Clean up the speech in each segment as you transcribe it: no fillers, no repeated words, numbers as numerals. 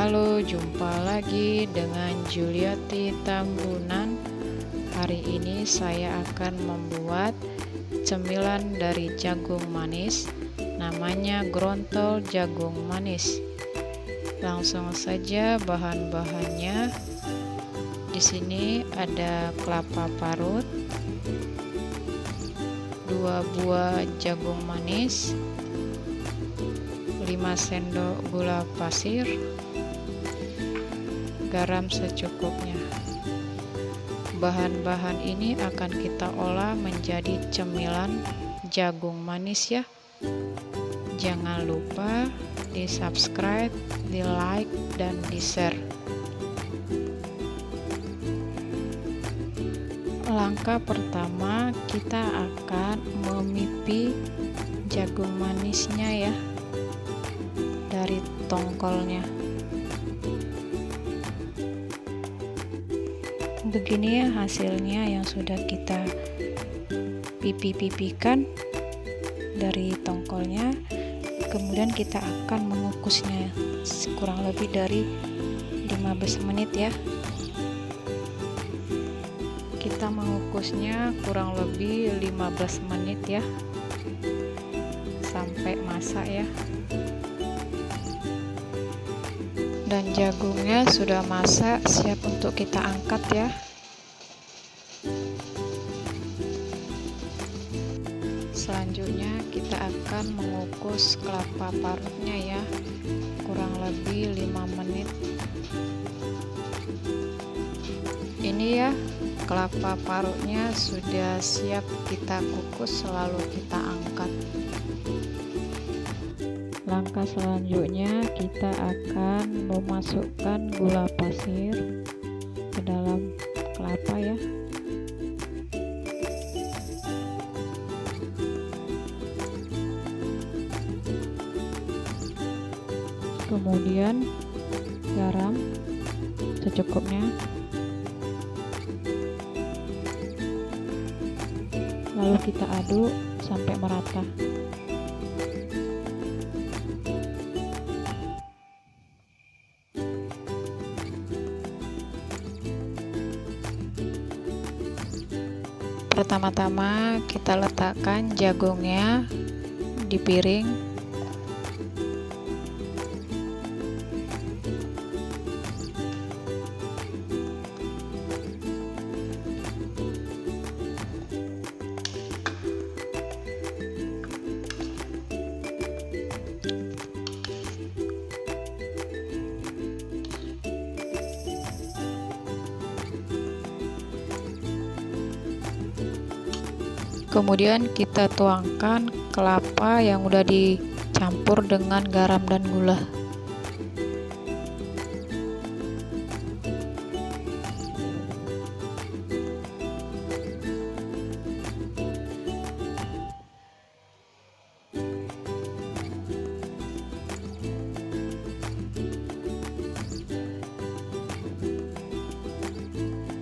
Halo, jumpa lagi dengan Juliati Tambunan. Hari ini saya akan membuat cemilan dari jagung manis, namanya grontol jagung manis. Langsung saja bahan-bahannya. Di sini ada kelapa parut, 2 buah jagung manis, 5 sendok gula pasir, garam secukupnya. Bahan-bahan ini akan kita olah menjadi cemilan jagung manis ya. Jangan lupa di subscribe, di like, dan di share. Langkah pertama, kita akan memipi jagung manisnya ya, dari tongkolnya. Begini ya hasilnya yang sudah kita pipi-pipikan dari tongkolnya. Kemudian kita akan mengukusnya kurang lebih dari 15 menit ya. Kita mengukusnya kurang lebih 15 menit ya, sampai masak ya. Dan jagungnya sudah masak, siap untuk kita angkat ya. Selanjutnya kita akan mengukus kelapa parutnya ya, kurang lebih 5 menit. Ini ya, kelapa parutnya sudah siap kita kukus, selalu kita angkat. Langkah selanjutnya kita akan memasukkan gula pasir ke dalam kelapa ya. Kemudian garam secukupnya. Lalu kita aduk sampai merata. Pertama-tama kita letakkan jagungnya di piring. Kemudian kita tuangkan kelapa yang udah dicampur dengan garam dan gula.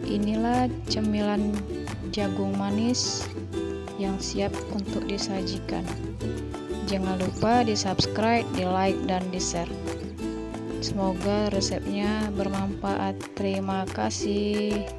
Inilah cemilan jagung manis yang siap untuk disajikan. Jangan lupa di subscribe, di like, dan di share. Semoga resepnya bermanfaat. Terima kasih.